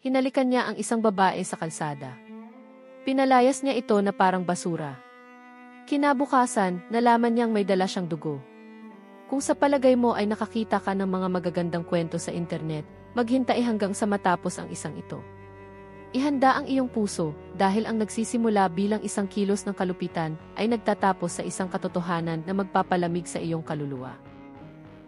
Hinalikan niya ang isang babae sa kalsada. Pinalayas niya ito na parang basura. Kinabukasan, nalaman niyang may dala siyang dugo. Kung sa palagay mo ay nakakita ka ng mga magagandang kwento sa internet, maghintay hanggang sa matapos ang isang ito. Ihanda ang iyong puso, dahil ang nagsisimula bilang isang kilos ng kalupitan ay nagtatapos sa isang katotohanan na magpapalamig sa iyong kaluluwa.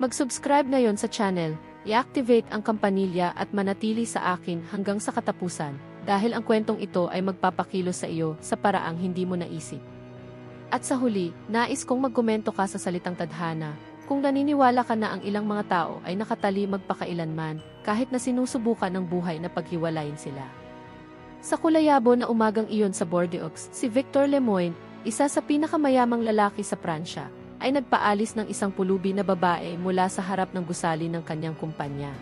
Mag-subscribe ngayon sa channel, i-activate ang kampanilya at manatili sa akin hanggang sa katapusan, dahil ang kwentong ito ay magpapakilos sa iyo sa paraang hindi mo naisip. At sa huli, nais kong magkomento ka sa salitang tadhana, kung naniniwala ka na ang ilang mga tao ay nakatali magpakailanman, kahit na sinusubukan ng buhay na paghiwalayin sila. Sa kulayabo na umagang iyon sa Bordeaux, si Victor Lemoine, isa sa pinakamayamang lalaki sa Pransya, ay nagpaalis ng isang pulubi na babae mula sa harap ng gusali ng kanyang kumpanya.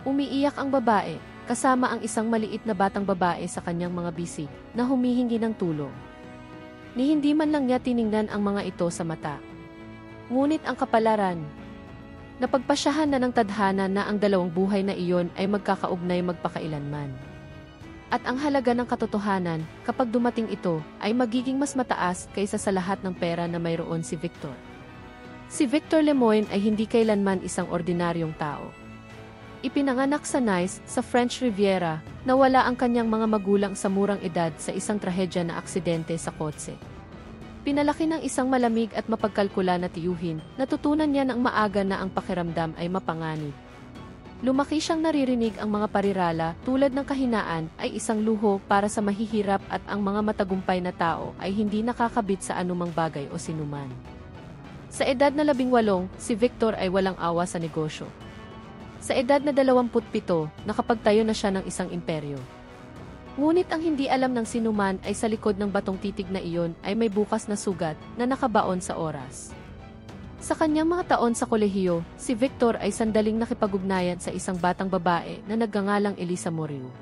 Umiiyak ang babae, kasama ang isang maliit na batang babae sa kanyang mga bisig, na humihingi ng tulong. Ni hindi man lang niya tiningnan ang mga ito sa mata. Ngunit ang kapalaran, napagpasyahan na ng tadhana na ang dalawang buhay na iyon ay magkakaugnay magpakailanman. At ang halaga ng katotohanan, kapag dumating ito, ay magiging mas mataas kaysa sa lahat ng pera na mayroon si Victor. Si Victor Lemoine ay hindi kailanman isang ordinaryong tao. Ipinanganak sa Nice, sa French Riviera, nawala ang kanyang mga magulang sa murang edad sa isang trahedya na aksidente sa kotse. Pinalaki ng isang malamig at mapagkalkula na tiyuhin, natutunan niya ng maaga na ang pakiramdam ay mapanganib. Lumaki siyang naririnig ang mga parirala tulad ng kahinaan ay isang luho para sa mahihirap at ang mga matagumpay na tao ay hindi nakakabit sa anumang bagay o sinuman. Sa edad na 18, si Victor ay walang awa sa negosyo. Sa edad na 27, nakapagtayo na siya ng isang imperyo. Ngunit ang hindi alam ng sinuman ay sa likod ng batong titig na iyon ay may bukas na sugat na nakabaon sa oras. Sa kanyang mga taon sa kolehiyo, si Victor ay sandaling nakipag-ugnayan sa isang batang babae na nagngangalang Elisa Moriu.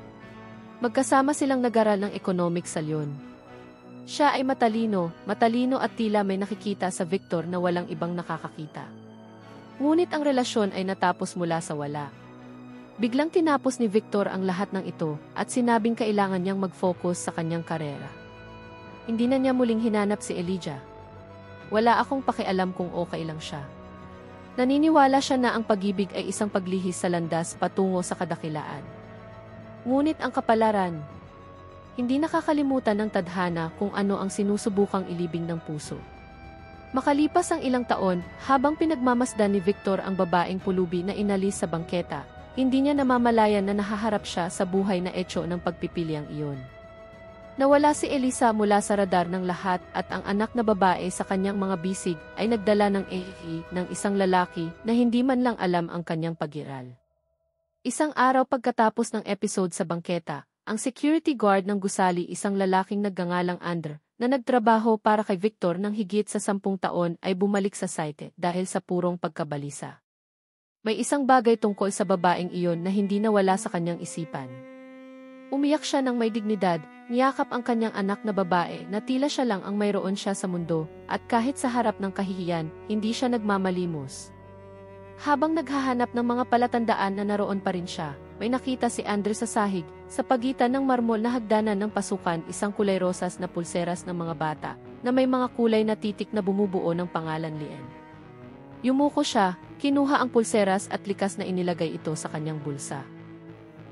Magkasama silang nag-aral ng economics sa Lyon. Siya ay matalino at tila may nakikita sa Victor na walang ibang nakakakita. Ngunit ang relasyon ay natapos mula sa wala. Biglang tinapos ni Victor ang lahat ng ito at sinabing kailangan niyang mag-focus sa kanyang karera. Hindi na niya muling hinanap si Elijah. Wala akong pakialam kung okay lang siya. Naniniwala siya na ang pag-ibig ay isang paglihis sa landas patungo sa kadakilaan. Ngunit ang kapalaran, hindi nakakalimutan ng tadhana kung ano ang sinusubukang ilibing ng puso. Makalipas ang ilang taon, habang pinagmamasdan ni Victor ang babaeng pulubi na inalis sa bangketa, hindi niya namamalayan na nahaharap siya sa buhay na etyo ng pagpipiliang iyon. Nawala si Elisa mula sa radar ng lahat at ang anak na babae sa kanyang mga bisig ay nagdala ng ng isang lalaki na hindi man lang alam ang kanyang pag-iral. Isang araw pagkatapos ng episode sa bangketa, ang security guard ng gusali isang lalaking nagngangalang Andre, na nagtrabaho para kay Victor ng higit sa 10 taon ay bumalik sa site dahil sa purong pagkabalisa. May isang bagay tungkol sa babaeng iyon na hindi nawala sa kanyang isipan. Umiyak siya ng may dignidad, niyakap ang kanyang anak na babae na tila siya lang ang mayroon siya sa mundo, at kahit sa harap ng kahihiyan, hindi siya nagmamalimos. Habang naghahanap ng mga palatandaan na naroon pa rin siya, may nakita si Andre sa sahig, sa pagitan ng marmol na hagdanan ng pasukan isang kulay rosas na pulseras ng mga bata, na may mga kulay na titik na bumubuo ng pangalan Lien. Yumuko siya, kinuha ang pulseras at likas na inilagay ito sa kanyang bulsa.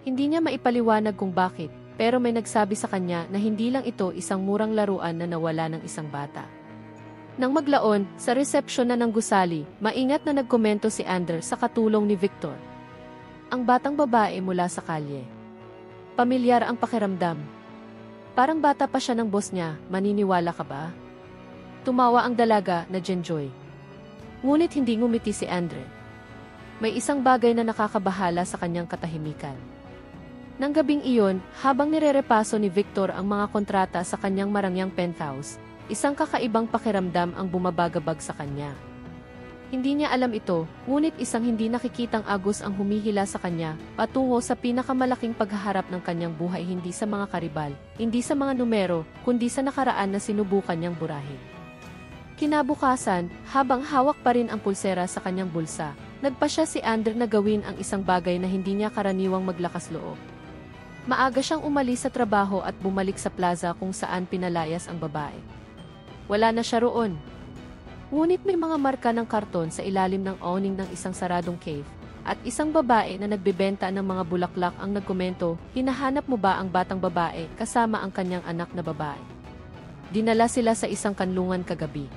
Hindi niya maipaliwanag kung bakit, pero may nagsabi sa kanya na hindi lang ito isang murang laruan na nawala ng isang bata. Nang maglaon, sa resepsyon na ng gusali, maingat na nagkomento si Andre sa katulong ni Victor. Ang batang babae mula sa kalye. Pamilyar ang pakiramdam. Parang bata pa siya ng boss niya, maniniwala ka ba? Tumawa ang dalaga na Jenjoy. Ngunit hindi ngumiti si Andre. May isang bagay na nakakabahala sa kanyang katahimikan. Nang gabing iyon, habang nirerepaso ni Victor ang mga kontrata sa kanyang marangyang penthouse, isang kakaibang pakiramdam ang bumabagabag sa kanya. Hindi niya alam ito, ngunit isang hindi nakikitang agos ang humihila sa kanya, patungo sa pinakamalaking paghaharap ng kanyang buhay, hindi sa mga karibal, hindi sa mga numero, kundi sa nakaraan na sinubukan niyang burahin. Kinabukasan, habang hawak pa rin ang pulsera sa kanyang bulsa, nagpasya si Andre na gawin ang isang bagay na hindi niya karaniwang maglakas loob. Maaga siyang umalis sa trabaho at bumalik sa plaza kung saan pinalayas ang babae. Wala na siya roon. Ngunit may mga marka ng karton sa ilalim ng awning ng isang saradong cave, at isang babae na nagbebenta ng mga bulaklak ang nagkomento, "Hinahanap mo ba ang batang babae kasama ang kanyang anak na babae?" Dinala sila sa isang kanlungan kagabi.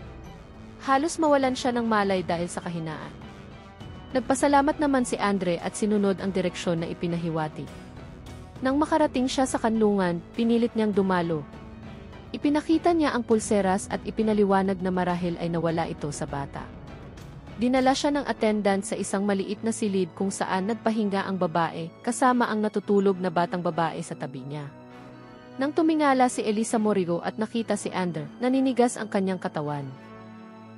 Halos mawalan siya ng malay dahil sa kahinaan. Nagpasalamat naman si Andre at sinunod ang direksyon na ipinahiwati. Nang makarating siya sa kanlungan, pinilit niyang dumalo. Ipinakita niya ang pulseras at ipinaliwanag na marahil ay nawala ito sa bata. Dinala siya ng attendant sa isang maliit na silid kung saan nagpahinga ang babae kasama ang natutulog na batang babae sa tabi niya. Nang tumingala si Elisa Morigo at nakita si Ander, naninigas ang kanyang katawan.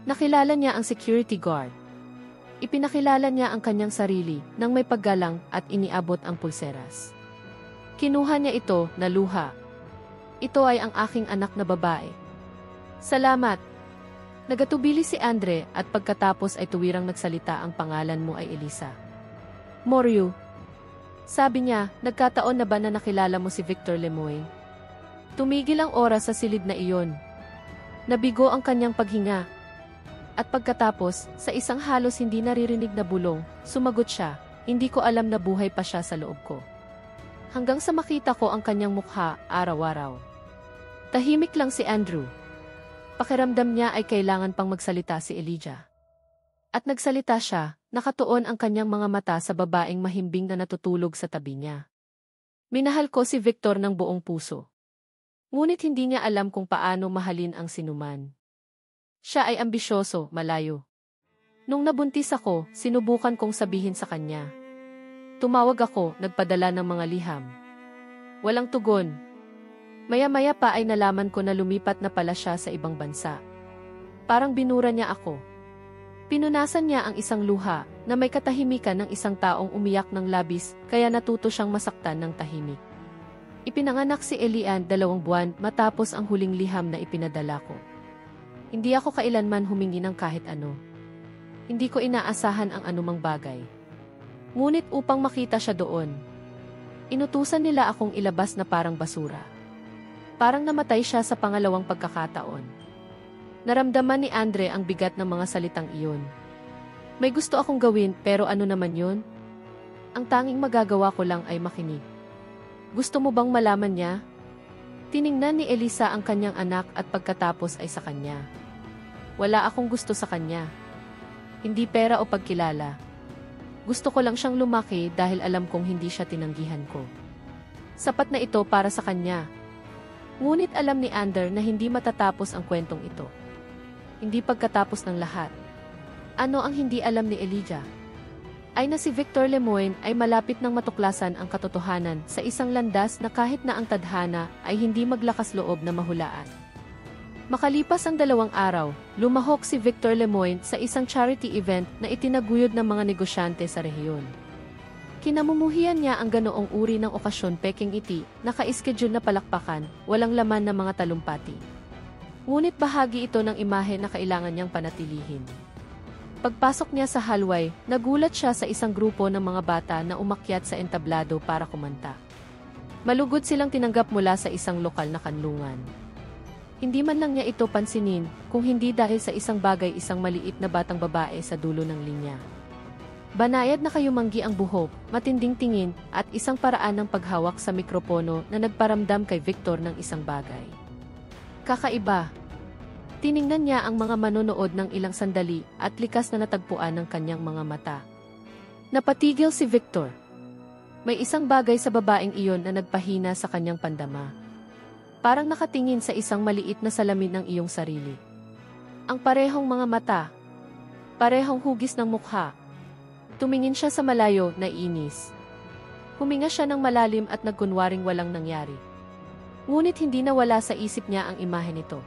Nakilala niya ang security guard. Ipinakilala niya ang kanyang sarili nang may paggalang at iniabot ang pulseras. Kinuha niya ito na luha. "Ito ay ang aking anak na babae." "Salamat." Nagatubili si Andre at pagkatapos ay tuwirang nagsalita, "Ang pangalan mo ay Elisa." "Moryu." Sabi niya, "Nagkataon na ba na nakilala mo si Victor Lemoyne?" Tumigil ang oras sa silid na iyon. Nabigo ang kanyang paghinga. At pagkatapos, sa isang halos hindi naririnig na bulong, sumagot siya, "Hindi ko alam na buhay pa siya sa loob ko. Hanggang sa makita ko ang kanyang mukha araw-araw." Tahimik lang si Andrew. Pakiramdam niya ay kailangan pang magsalita si Elijah. At nagsalita siya, nakatuon ang kanyang mga mata sa babaeng mahimbing na natutulog sa tabi niya. "Minahal ko si Victor ng buong puso. Ngunit hindi niya alam kung paano mahalin ang sinuman. Siya ay ambisyoso, malayo. Nung nabuntis ako, sinubukan kong sabihin sa kanya. Tumawag ako, nagpadala ng mga liham. Walang tugon. Maya-maya pa ay nalaman ko na lumipat na pala siya sa ibang bansa. Parang binura niya ako. Pinunasan niya ang isang luha na may katahimikan ng isang taong umiyak ng labis, kaya natuto siyang masaktan ng tahimik. Ipinanganak si Elian 2 buwan matapos ang huling liham na ipinadala ko. Hindi ako kailanman humingi ng kahit ano. Hindi ko inaasahan ang anumang bagay. Ngunit upang makita siya doon, inutusan nila akong ilabas na parang basura. Parang namatay siya sa pangalawang pagkakataon." Naramdaman ni Andre ang bigat ng mga salitang iyon. "May gusto akong gawin, pero ano naman yun? Ang tanging magagawa ko lang ay makinig." "Gusto mo bang malaman niya?" Tiningnan ni Elisa ang kanyang anak at pagkatapos ay sa kanya. "Wala akong gusto sa kanya. Hindi pera o pagkilala. Gusto ko lang siyang lumaki dahil alam kong hindi siya tinanggihan ko. Sapat na ito para sa kanya." Ngunit alam ni Ander na hindi matatapos ang kwentong ito. Hindi pagkatapos ng lahat. Ano ang hindi alam ni Elijah? Ay na si Victor Lemoyne ay malapit nang matuklasan ang katotohanan sa isang landas na kahit na ang tadhana ay hindi maglakas loob na mahulaan. Makalipas ang 2 araw, lumahok si Victor Lemoyne sa isang charity event na itinaguyod ng mga negosyante sa rehiyon. Kinamumuhian niya ang ganoong uri ng okasyon, peking iti, naka-schedule na palakpakan, walang laman na mga talumpati. Ngunit bahagi ito ng imahe na kailangan niyang panatilihin. Pagpasok niya sa hallway, nagulat siya sa isang grupo ng mga bata na umakyat sa entablado para kumanta. Malugod silang tinanggap mula sa isang lokal na kanlungan. Hindi man lang niya ito pansinin, kung hindi dahil sa isang bagay, isang maliit na batang babae sa dulo ng linya. Banayad na kayumanggi ang buhok, matinding tingin, at isang paraan ng paghawak sa mikropono na nagparamdam kay Victor ng isang bagay. Kakaiba. Tiningnan niya ang mga manonood ng ilang sandali at likas na natagpuan ng kanyang mga mata. Napatigil si Victor. May isang bagay sa babaeng iyon na nagpahina sa kanyang pandama. Parang nakatingin sa isang maliit na salamin ng iyong sarili. Ang parehong mga mata. Parehong hugis ng mukha. Tumingin siya sa malayo, naiinis. Huminga siya ng malalim at nagkunwaring walang nangyari. Ngunit hindi nawala sa isip niya ang imahe nito.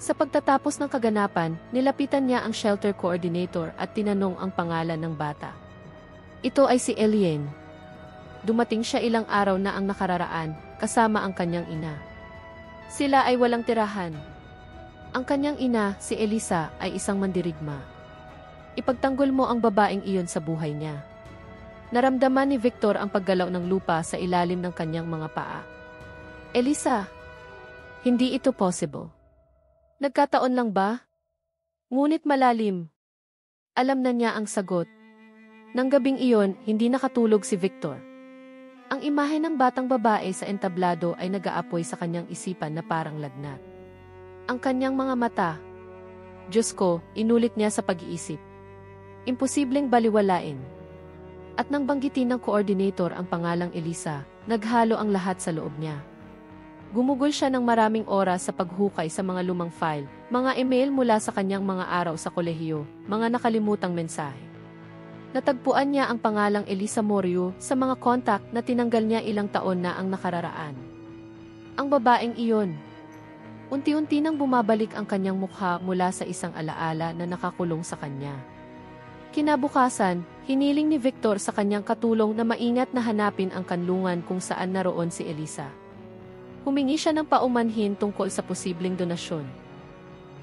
Sa pagtatapos ng kaganapan, nilapitan niya ang shelter coordinator at tinanong ang pangalan ng bata. Ito ay si Elian. Dumating siya ilang araw na ang nakararaan, kasama ang kanyang ina. Sila ay walang tirahan. Ang kanyang ina, si Elisa, ay isang mandirigma. Ipagtanggol mo ang babaeng iyon sa buhay niya. Naramdaman ni Victor ang paggalaw ng lupa sa ilalim ng kanyang mga paa. Elisa, hindi ito possible. Nagkataon lang ba? Ngunit malalim. Alam na niya ang sagot. Nang gabing iyon, hindi nakatulog si Victor. Ang imahe ng batang babae sa entablado ay nag-aapoy sa kanyang isipan na parang lagnat. Ang kanyang mga mata. Diyos ko, inulit niya sa pag-iisip. Imposibleng baliwalain. At nang banggitin ng coordinator ang pangalang Elisa, naghalo ang lahat sa loob niya. Gumugol siya ng maraming oras sa paghukay sa mga lumang file, mga email mula sa kanyang mga araw sa kolehiyo, mga nakalimutang mensahe. Natagpuan niya ang pangalang Elisa Morio sa mga kontak na tinanggal niya ilang taon na ang nakararaan. Ang babaeng iyon. Unti-unti nang bumabalik ang kanyang mukha mula sa isang alaala na nakakulong sa kanya. Kinabukasan, hiniling ni Victor sa kanyang katulong na maingat na hanapin ang kanlungan kung saan naroon si Elisa. Humingi siya ng paumanhin tungkol sa posibleng donasyon.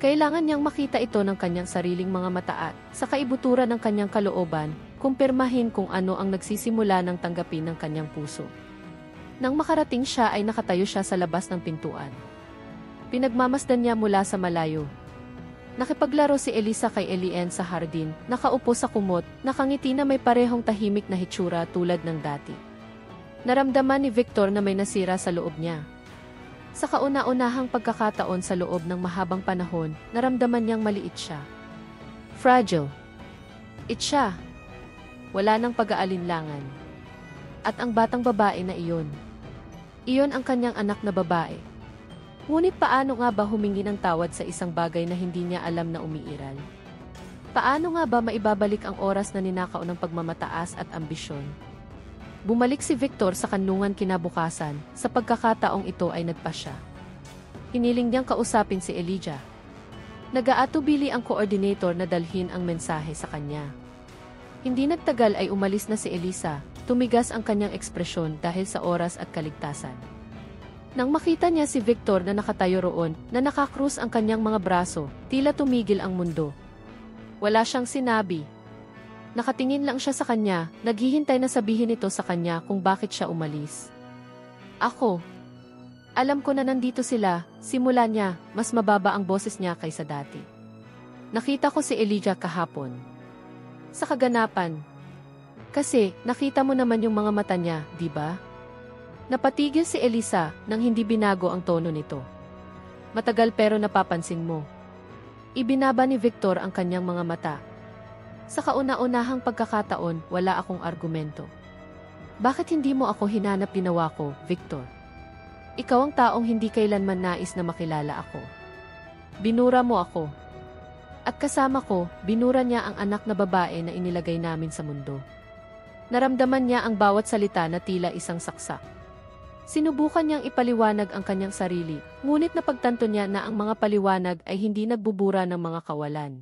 Kailangan niyang makita ito ng kanyang sariling mga mata at, sa kaibuturan ng kanyang kalooban, kumpirmahin kung ano ang nagsisimula ng tanggapin ng kanyang puso. Nang makarating siya ay nakatayo siya sa labas ng pintuan. Pinagmamasdan niya mula sa malayo. Nakipaglaro si Elisa kay Elian sa hardin, nakaupo sa kumot, nakangiti na may parehong tahimik na hitsura tulad ng dati. Naramdaman ni Victor na may nasira sa loob niya. Sa kauna-unahang pagkakataon sa loob ng mahabang panahon, naramdaman niyang maliit siya. Fragile. Siya. Wala nang pag-aalinlangan. At ang batang babae na iyon. Iyon ang kanyang anak na babae. Ngunit paano nga ba humingi ng tawad sa isang bagay na hindi niya alam na umiiral? Paano nga ba maibabalik ang oras na ninakaw ng pagmamataas at ambisyon? Bumalik si Victor sa kanlungan kinabukasan, sa pagkakataong ito ay nagpasya. Hiniling niyang kausapin si Elijah. Nag-aatubili ang coordinator na dalhin ang mensahe sa kanya. Hindi nagtagal ay umalis na si Elisa, tumigas ang kanyang ekspresyon dahil sa oras at kaligtasan. Nang makita niya si Victor na nakatayo roon, na nakakrus ang kanyang mga braso, tila tumigil ang mundo. Wala siyang sinabi. Nakatingin lang siya sa kanya, naghihintay na sabihin ito sa kanya kung bakit siya umalis. Ako. Alam ko na nandito sila, simula niya, mas mababa ang boses niya kaysa dati. Nakita ko si Elijah kahapon. Sa kaganapan. Kasi, nakita mo naman yung mga mata niya, di ba? Napatigil si Elisa nang hindi binago ang tono nito. Matagal pero napapansin mo. Ibinaba ni Victor ang kanyang mga mata. Sa kauna-unahang pagkakataon, wala akong argumento. Bakit hindi mo ako hinanap ginawa ko, Victor? Ikaw ang taong hindi kailanman nais na makilala ako. Binura mo ako. At kasama ko, binura niya ang anak na babae na inilagay namin sa mundo. Naramdaman niya ang bawat salita na tila isang saksak. Sinubukan niyang ipaliwanag ang kanyang sarili, ngunit napagtanto niya na ang mga paliwanag ay hindi nagbubura ng mga kawalan.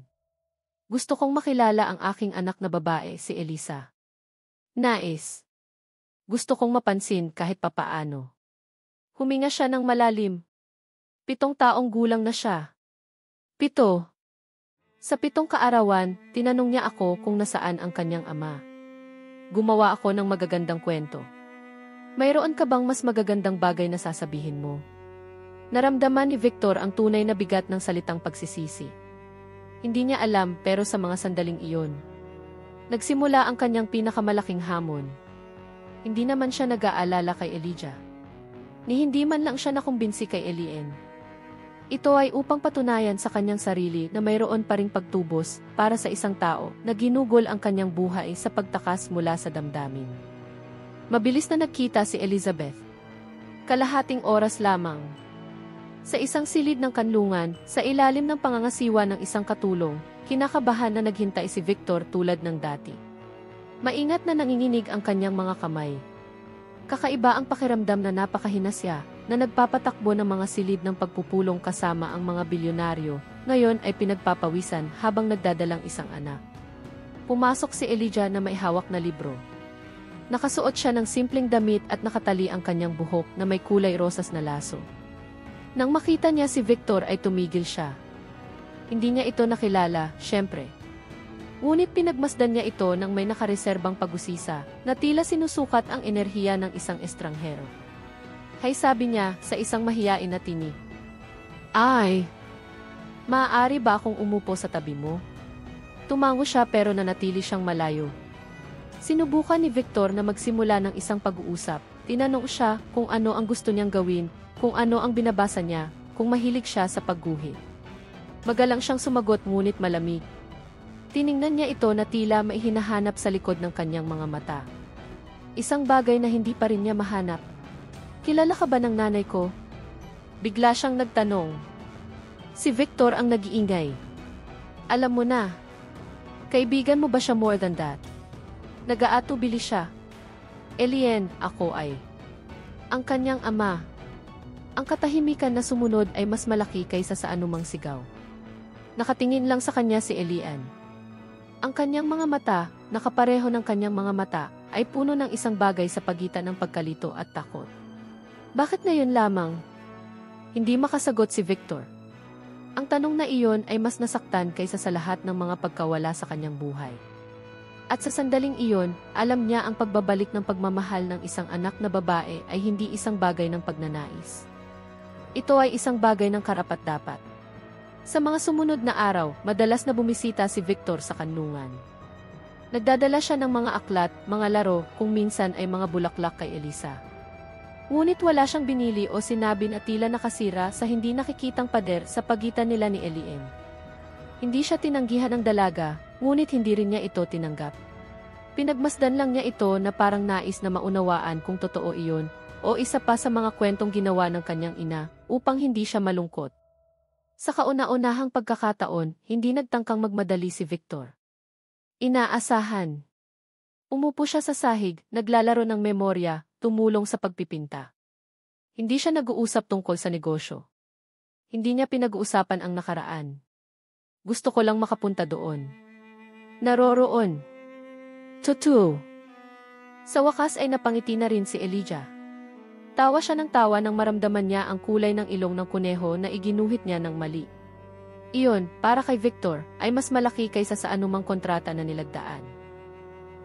Gusto kong makilala ang aking anak na babae, si Elisa. Nais. Gusto kong mapansin kahit papaano. Huminga siya ng malalim. 7 taong gulang na siya. 7. Sa 7 kaarawan, tinanong niya ako kung nasaan ang kanyang ama. Gumawa ako ng magagandang kwento. Mayroon ka bang mas magagandang bagay na sasabihin mo? Naramdaman ni Victor ang tunay na bigat ng salitang pagsisisi. Hindi niya alam pero sa mga sandaling iyon. Nagsimula ang kanyang pinakamalaking hamon. Hindi naman siya nag-aalala kay Elijah. Ni hindi man lang siya nakumbinsi kay Elian. Ito ay upang patunayan sa kanyang sarili na mayroon pa ring pagtubos para sa isang tao na ginugol ang kanyang buhay sa pagtakas mula sa damdamin. Mabilis na nagkita si Elizabeth. Kalahating oras lamang. Sa isang silid ng kanlungan, sa ilalim ng pangangasiwa ng isang katulong, kinakabahan na naghintay si Victor tulad ng dati. Maingat na nanginginig ang kanyang mga kamay. Kakaiba ang pakiramdam na napakahinasya, na nagpapatakbo ng mga silid ng pagpupulong kasama ang mga bilyonaryo, ngayon ay pinagpapawisan habang nagdadalang isang anak. Pumasok si Elijah na may hawak na libro. Nakasuot siya ng simpleng damit at nakatali ang kanyang buhok na may kulay rosas na laso. Nang makita niya si Victor ay tumigil siya. Hindi niya ito nakilala, syempre. Ngunit pinagmasdan niya ito ng may nakareserbang pag-usisa na tila sinusukat ang enerhiya ng isang estranghero. Hay, sabi niya sa isang mahiyain na tinig. Ay, maaari ba akong umupo sa tabi mo? Tumango siya pero nanatili siyang malayo. Sinubukan ni Victor na magsimula ng isang pag-uusap. Tinanong siya kung ano ang gusto niyang gawin, kung ano ang binabasa niya, kung mahilig siya sa pagguhit. Magalang siyang sumagot ngunit malamig. Tiningnan niya ito na tila may hinahanap sa likod ng kanyang mga mata. Isang bagay na hindi pa rin niya mahanap. Kilala ka ba ng nanay ko? Bigla siyang nagtanong. Si Victor ang nag-iingay. Alam mo na. Kaibigan mo ba siya more than that? Nag-aatubili siya. Elian, ako ay. Ang kanyang ama. Ang katahimikan na sumunod ay mas malaki kaysa sa anumang sigaw. Nakatingin lang sa kanya si Elian. Ang kanyang mga mata, nakapareho ng kanyang mga mata, ay puno ng isang bagay sa pagitan ng pagkalito at takot. Bakit ngayon lamang? Hindi makasagot si Victor. Ang tanong na iyon ay mas nasaktan kaysa sa lahat ng mga pagkawala sa kanyang buhay. At sa sandaling iyon, alam niya ang pagbabalik ng pagmamahal ng isang anak na babae ay hindi isang bagay ng pagnanais. Ito ay isang bagay ng karapat-dapat. Sa mga sumunod na araw, madalas na bumisita si Victor sa kanlungan. Nagdadala siya ng mga aklat, mga laro, kung minsan ay mga bulaklak kay Elisa. Ngunit wala siyang binili o sinabi na tila nakasira sa hindi nakikitang pader sa pagitan nila ni Elian. Hindi siya tinanggihan ng dalaga, ngunit hindi rin niya ito tinanggap. Pinagmasdan lang niya ito na parang nais na maunawaan kung totoo iyon, o isa pa sa mga kwentong ginawa ng kanyang ina, upang hindi siya malungkot. Sa kauna-unahang pagkakataon, hindi nagtangkang magmadali si Victor. Inaasahan. Umupo siya sa sahig, naglalaro ng memorya, tumulong sa pagpipinta. Hindi siya nag-uusap tungkol sa negosyo. Hindi niya pinag-uusapan ang nakaraan. Gusto ko lang makapunta doon. Naroroon. Tutu. Sa wakas ay napangiti na rin si Elijah. Tawa siya ng tawa nang maramdaman niya ang kulay ng ilong ng kuneho na iginuhit niya ng mali. Iyon, para kay Victor, ay mas malaki kaysa sa anumang kontrata na nilagdaan.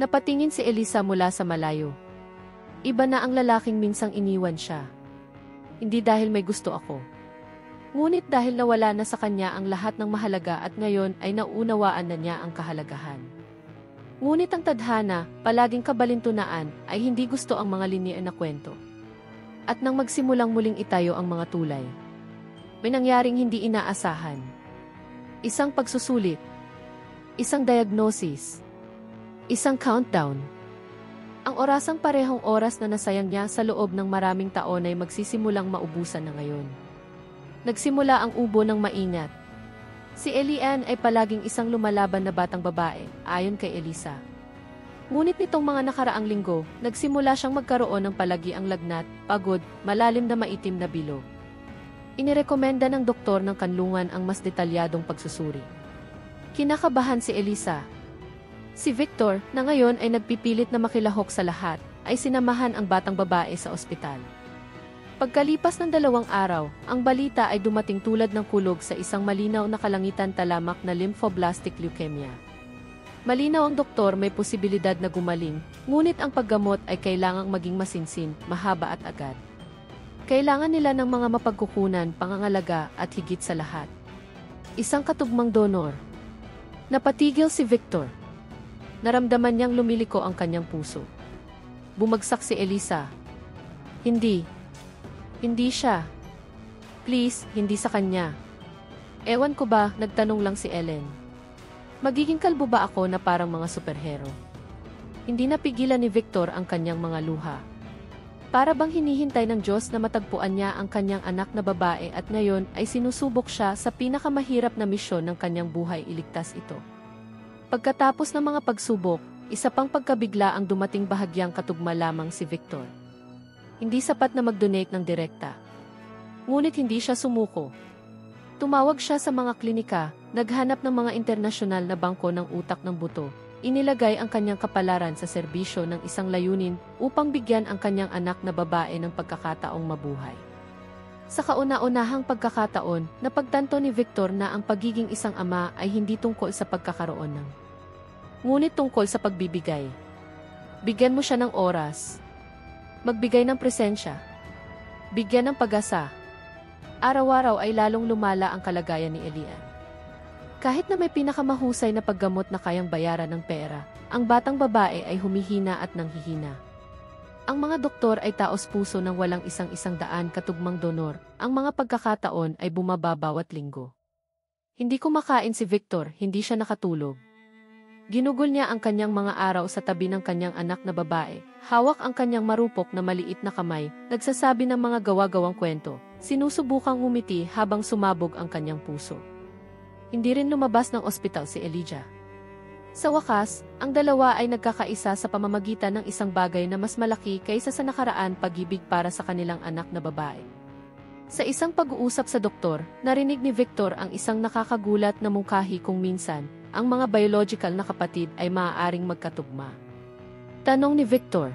Napatingin si Elisa mula sa malayo. Iba na ang lalaking minsang iniwan siya. Hindi dahil may gusto ako. Ngunit dahil nawala na sa kanya ang lahat ng mahalaga at ngayon ay nauunawaan na niya ang kahalagahan. Ngunit ang tadhana, palaging kabalintunaan, ay hindi gusto ang mga linear na kwento. At nang magsimulang muling itayo ang mga tulay, may nangyaring hindi inaasahan. Isang pagsusulit, isang diagnosis, isang countdown. Ang orasang parehong oras na nasayang niya sa loob ng maraming taon ay magsisimulang maubusan na ngayon. Nagsimula ang ubo ng maingat. Si Elian ay palaging isang lumalaban na batang babae, ayon kay Elisa. Ngunit nitong mga nakaraang linggo, nagsimula siyang magkaroon ng palagiang lagnat, pagod, malalim na maitim na bilog. Inirekomenda ng doktor ng kanlungan ang mas detalyadong pagsusuri. Kinakabahan si Elisa. Si Victor, na ngayon ay nagpipilit na makilahok sa lahat, ay sinamahan ang batang babae sa ospital. Pagkalipas ng 2 araw, ang balita ay dumating tulad ng kulog sa isang malinaw na kalangitan talamak na lymphoblastic leukemia. Malinaw ang doktor may posibilidad na gumaling, ngunit ang paggamot ay kailangang maging masinsin, mahaba at agad. Kailangan nila ng mga mapagkukunan, pangangalaga at higit sa lahat. Isang katugmang donor. Napatigil si Victor. Naramdaman niyang lumiliko ang kanyang puso. Bumagsak si Elisa. Hindi. Hindi siya. Please, hindi sa kanya. Ewan ko ba, nagtanong lang si Ellen. Magiging kalbo ba ako na parang mga superhero? Hindi napigilan ni Victor ang kanyang mga luha. Para bang hinihintay ng Diyos na matagpuan niya ang kanyang anak na babae at ngayon ay sinusubok siya sa pinakamahirap na misyon ng kanyang buhay, iligtas ito. Pagkatapos ng mga pagsubok, isa pang pagkabigla ang dumating, bahagyang katugma lamang si Victor. Hindi sapat na mag-donate ng direkta. Ngunit hindi siya sumuko. Tumawag siya sa mga klinika, naghanap ng mga internasyonal na bangko ng utak ng buto, inilagay ang kanyang kapalaran sa serbisyo ng isang layunin upang bigyan ang kanyang anak na babae ng pagkakataong mabuhay. Sa kauna-unahang pagkakataon, napagtanto ni Victor na ang pagiging isang ama ay hindi tungkol sa pagkakaroon ng ngunit tungkol sa pagbibigay. Bigyan mo siya ng oras. Magbigay ng presensya. Bigyan ng pag-asa. Araw-araw ay lalong lumala ang kalagayan ni Elian. Kahit na may pinakamahusay na paggamot na kayang bayaran ng pera, ang batang babae ay humihina at nanghihina. Ang mga doktor ay taos-puso ng walang isang-isang daan katugmang donor, ang mga pagkakataon ay bumaba bawat linggo. Hindi kumakain si Victor, hindi siya nakatulog. Ginugol niya ang kanyang mga araw sa tabi ng kanyang anak na babae, hawak ang kanyang marupok na maliit na kamay, nagsasabi ng mga gawa-gawang kwento, sinusubukang ngumiti habang sumabog ang kanyang puso. Hindi rin lumabas ng ospital si Elijah. Sa wakas, ang dalawa ay nagkakaisa sa pamamagitan ng isang bagay na mas malaki kaysa sa nakaraan pag-ibig para sa kanilang anak na babae. Sa isang pag-uusap sa doktor, narinig ni Victor ang isang nakakagulat na mungkahi kung minsan, ang mga biological na kapatid ay maaaring magkatugma. Tanong ni Victor.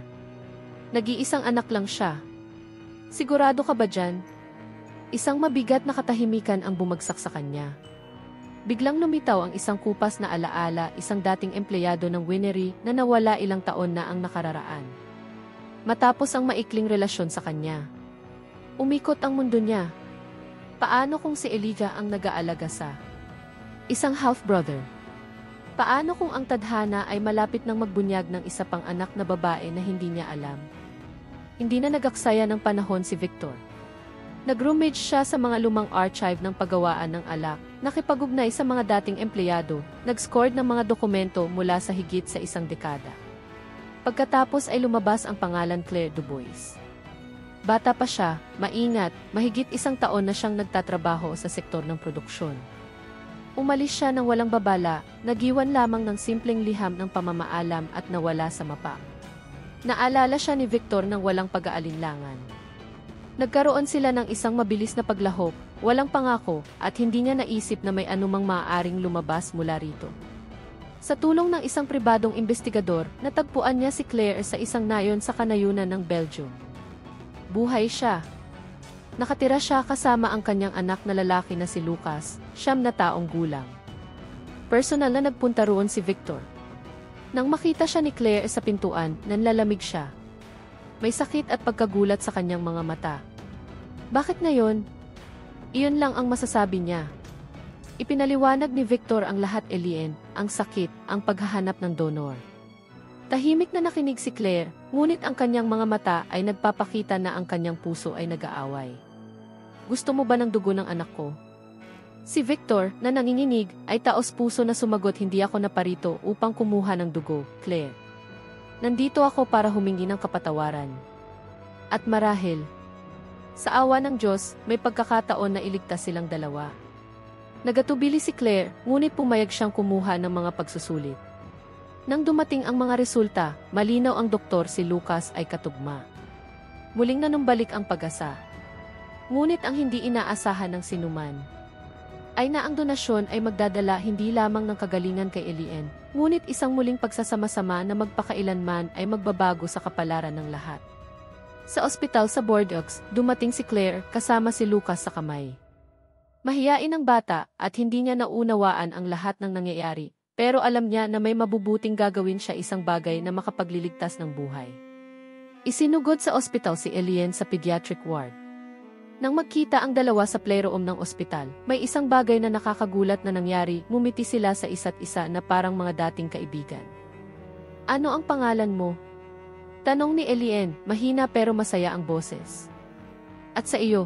Nag-iisang anak lang siya. Sigurado ka ba dyan? Isang mabigat na katahimikan ang bumagsak sa kanya. Biglang lumitaw ang isang kupas na alaala, isang dating empleyado ng winery na nawala ilang taon na ang nakararaan. Matapos ang maikling relasyon sa kanya. Umikot ang mundo niya. Paano kung si Elijah ang nag-aalaga sa isang half-brother? Paano kung ang tadhana ay malapit nang magbunyag ng isa pang anak na babae na hindi niya alam? Hindi na nagaksaya ng panahon si Victor. Nag-rummage siya sa mga lumang archive ng paggawaan ng alak, nakipag-ugnay sa mga dating empleyado, nag-scored ng mga dokumento mula sa higit sa isang dekada. Pagkatapos ay lumabas ang pangalan Claire Dubois. Bata pa siya, maingat, mahigit isang taon na siyang nagtatrabaho sa sektor ng produksyon. Umalis siya ng walang babala, nagiwan lamang ng simpleng liham ng pamamaalam at nawala sa mapa. Naalala siya ni Victor ng walang pag-aalinlangan. Nagkaroon sila ng isang mabilis na paglahok, walang pangako, at hindi niya naisip na may anumang maaaring lumabas mula rito. Sa tulong ng isang pribadong investigador, natagpuan niya si Claire sa isang nayon sa kanayunan ng Belgium. Buhay siya. Nakatira siya kasama ang kanyang anak na lalaki na si Lucas, 9 na taong gulang. Personal na nagpunta roon si Victor. Nang makita siya ni Claire sa pintuan, nanlalamig siya. May sakit at pagkagulat sa kanyang mga mata. Bakit ngayon? Iyon lang ang masasabi niya. Ipinaliwanag ni Victor ang lahat Elian, ang sakit, ang paghahanap ng donor. Tahimik na nakinig si Claire, ngunit ang kanyang mga mata ay nagpapakita na ang kanyang puso ay nag-aaway. Gusto mo ba ng dugo ng anak ko? Si Victor, na nanginginig, ay taos-puso na sumagot, hindi ako naparito upang kumuha ng dugo, Claire. Nandito ako para humingi ng kapatawaran. At marahil, sa awa ng Diyos, may pagkakataon na iligtas silang dalawa. Nagatubili si Claire, ngunit pumayag siyang kumuha ng mga pagsusulit. Nang dumating ang mga resulta, malinaw ang doktor si Lucas ay katugma. Muling nanumbalik ang pag-asa. Ngunit ang hindi inaasahan ng sinuman ay na ang donasyon ay magdadala hindi lamang ng kagalingan kay Elian, ngunit isang muling pagsasama-sama na magpakailanman ay magbabago sa kapalaran ng lahat. Sa ospital sa Bordeaux, dumating si Claire kasama si Lucas sa kamay. Mahiyain ang bata at hindi niya naunawaan ang lahat ng nangyayari, pero alam niya na may mabubuting gagawin siya, isang bagay na makapagliligtas ng buhay. Isinugod sa ospital si Elian sa pediatric ward. Nang magkita ang dalawa sa playroom ng ospital, may isang bagay na nakakagulat na nangyari, ngumiti sila sa isa't isa na parang mga dating kaibigan. Ano ang pangalan mo? Tanong ni Elian, mahina pero masaya ang boses. At sa iyo?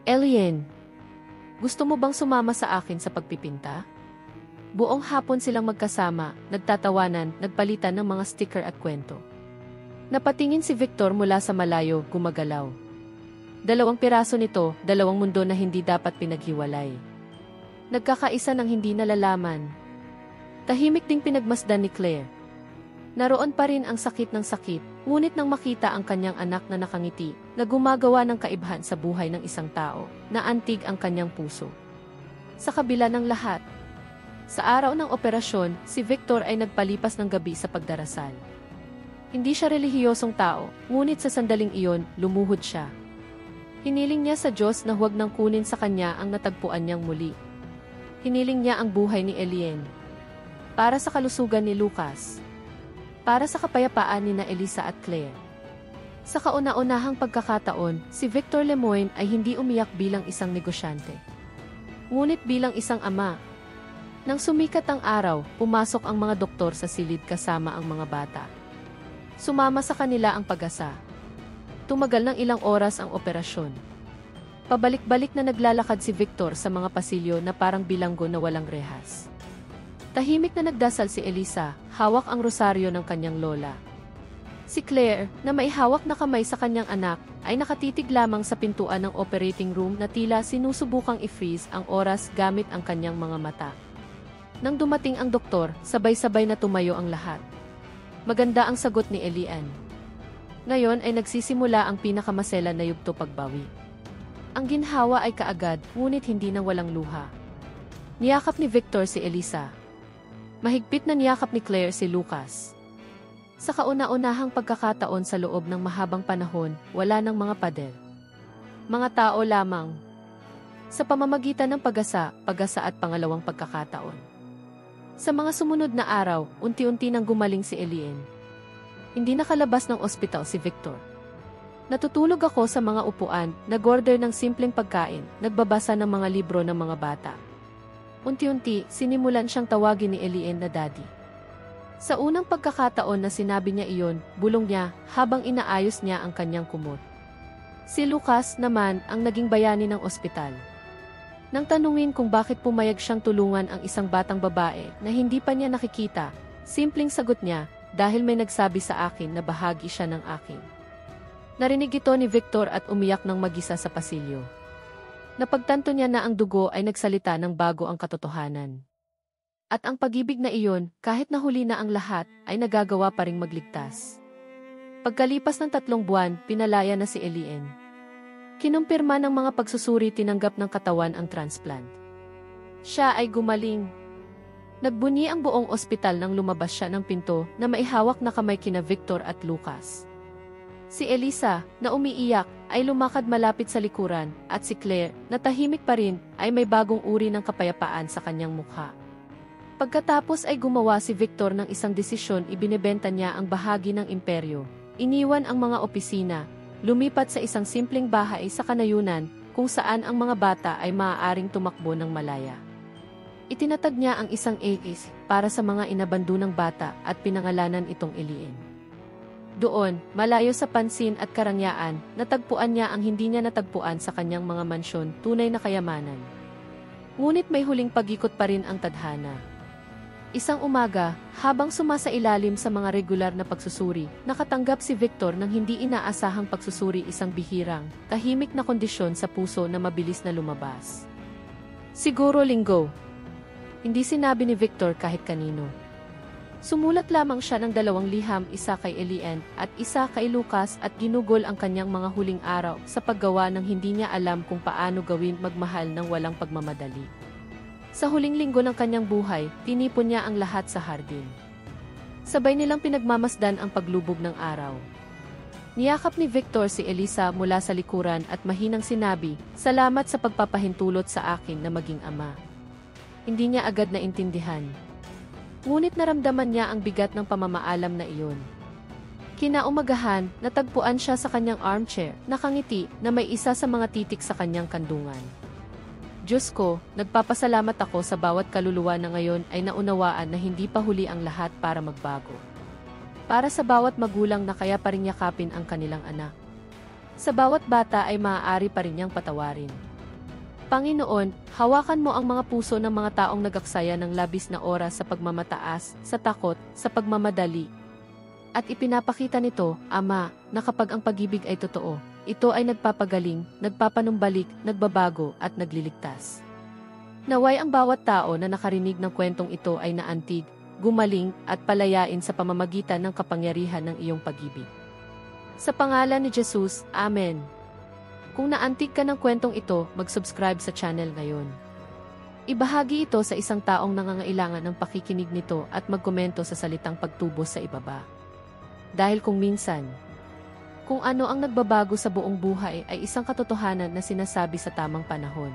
Elian, gusto mo bang sumama sa akin sa pagpipinta? Buong hapon silang magkasama, nagtatawanan, nagpalitan ng mga sticker at kwento. Napatingin si Victor mula sa malayo, gumagalaw. 2 piraso nito, 2 mundo na hindi dapat pinaghiwalay. Nagkakaisa ng hindi nalalaman. Tahimik ding pinagmasdan ni Claire. Naroon pa rin ang sakit ng sakit, ngunit nang makita ang kanyang anak na nakangiti, na gumagawa ng kaibahan sa buhay ng isang tao, naantig ang kanyang puso. Sa kabila ng lahat, sa araw ng operasyon, si Victor ay nagpalipas ng gabi sa pagdarasal. Hindi siya relihiyosong tao, ngunit sa sandaling iyon, lumuhod siya. Hiniling niya sa Diyos na huwag nang kunin sa kanya ang natagpuan niyang muli. Hiniling niya ang buhay ni Elian. Para sa kalusugan ni Lucas. Para sa kapayapaan ni na Elisa at Claire. Sa kauna-unahang pagkakataon, si Victor Lemoine ay hindi umiyak bilang isang negosyante. Ngunit bilang isang ama. Nang sumikat ang araw, pumasok ang mga doktor sa silid kasama ang mga bata. Sumama sa kanila ang pag-asa. Tumagal ng ilang oras ang operasyon. Pabalik-balik na naglalakad si Victor sa mga pasilyo na parang bilanggo na walang rehas. Tahimik na nagdasal si Elisa, hawak ang rosaryo ng kanyang lola. Si Claire, na may hawak na kamay sa kanyang anak, ay nakatitig lamang sa pintuan ng operating room na tila sinusubukang i-freeze ang oras gamit ang kanyang mga mata. Nang dumating ang doktor, sabay-sabay na tumayo ang lahat. Maganda ang sagot ni Elian. Ngayon ay nagsisimula ang pinakamasela na yugto pagbawi. Ang ginhawa ay kaagad, ngunit hindi na walang luha. Niyakap ni Victor si Elisa. Mahigpit na niyakap ni Claire si Lucas. Sa kauna-unahang pagkakataon sa loob ng mahabang panahon, wala ng mga pader. Mga tao lamang. Sa pamamagitan ng pag-asa at pangalawang pagkakataon. Sa mga sumunod na araw, unti-unti nang gumaling si Elian. Hindi nakalabas ng ospital si Victor. Natutulog ako sa mga upuan, nag-order ng simpleng pagkain, nagbabasa ng mga libro ng mga bata. Unti-unti, sinimulan siyang tawagin ni Elian na Daddy. Sa unang pagkakataon na sinabi niya iyon, bulong niya habang inaayos niya ang kanyang kumot. Si Lucas naman ang naging bayani ng ospital. Nang tanungin kung bakit pumayag siyang tulungan ang isang batang babae na hindi pa niya nakikita, simpleng sagot niya, dahil may nagsabi sa akin na bahagi siya ng akin. Narinig ito ni Victor at umiyak ng mag-isa sa pasilyo. Napagtanto niya na ang dugo ay nagsalita ng bago ang katotohanan. At ang pag-ibig na iyon, kahit nahuli na ang lahat, ay nagagawa pa ring magligtas. Pagkalipas ng 3 buwan, pinalaya na si Elian. Kinumpirma ng mga pagsusuri tinanggap ng katawan ang transplant. Siya ay gumaling. Nagbunyi ang buong ospital nang lumabas siya ng pinto na maihawak na kamay kina Victor at Lucas. Si Elisa, na umiiyak, ay lumakad malapit sa likuran, at si Claire, na tahimik pa rin, ay may bagong uri ng kapayapaan sa kanyang mukha. Pagkatapos ay gumawa si Victor ng isang desisyon, ibinebenta niya ang bahagi ng imperyo, iniwan ang mga opisina, lumipat sa isang simpleng bahay sa kanayunan, kung saan ang mga bata ay maaaring tumakbo ng malaya. Itinatag niya ang isang AIS para sa mga inabandonang bata at pinangalanan itong Elian. Doon, malayo sa pansin at karangyaan, natagpuan niya ang hindi niya natagpuan sa kanyang mga mansyon, tunay na kayamanan. Ngunit may huling pag-ikot pa rin ang tadhana. Isang umaga, habang sumasailalim sa mga regular na pagsusuri, nakatanggap si Victor ng hindi inaasahang pagsusuri, isang bihirang, tahimik na kondisyon sa puso na mabilis na lumabas. Siguro linggo. Hindi sinabi ni Victor kahit kanino. Sumulat lamang siya ng 2 liham, isa kay Elian at isa kay Lucas, at ginugol ang kanyang mga huling araw sa paggawa ng hindi niya alam kung paano gawin magmahal ng walang pagmamadali. Sa huling linggo ng kanyang buhay, tinipon niya ang lahat sa hardin. Sabay nilang pinagmamasdan ang paglubog ng araw. Niyakap ni Victor si Elisa mula sa likuran at mahinang sinabi, "Salamat sa pagpapahintulot sa akin na maging ama." Hindi niya agad naintindihan. Ngunit naramdaman niya ang bigat ng pamamaalam na iyon. Kinaumagahan, natagpuan siya sa kanyang armchair, nakangiti, na may isa sa mga titik sa kanyang kandungan. Diyos ko, nagpapasalamat ako sa bawat kaluluwa na ngayon ay naunawaan na hindi pa huli ang lahat para magbago. Para sa bawat magulang na kaya pa rin yakapin ang kanilang anak. Sa bawat bata ay maaari pa rin niyang patawarin. Panginoon, hawakan mo ang mga puso ng mga taong nagaksaya ng labis na oras sa pagmamataas, sa takot, sa pagmamadali. At ipinapakita nito, Ama, na kapag ang pag-ibig ay totoo, ito ay nagpapagaling, nagpapanumbalik, nagbabago at nagliligtas. Naway ang bawat tao na nakarinig ng kwentong ito ay naantig, gumaling at palayain sa pamamagitan ng kapangyarihan ng iyong pag-ibig. Sa pangalan ni Jesus, Amen. Kung naantig ka ng kwentong ito, mag-subscribe sa channel ngayon. Ibahagi ito sa isang taong nangangailangan ng pakikinig nito at magkomento sa salitang pagtubos sa ibaba. Dahil kung minsan, kung ano ang nagbabago sa buong buhay ay isang katotohanan na sinasabi sa tamang panahon.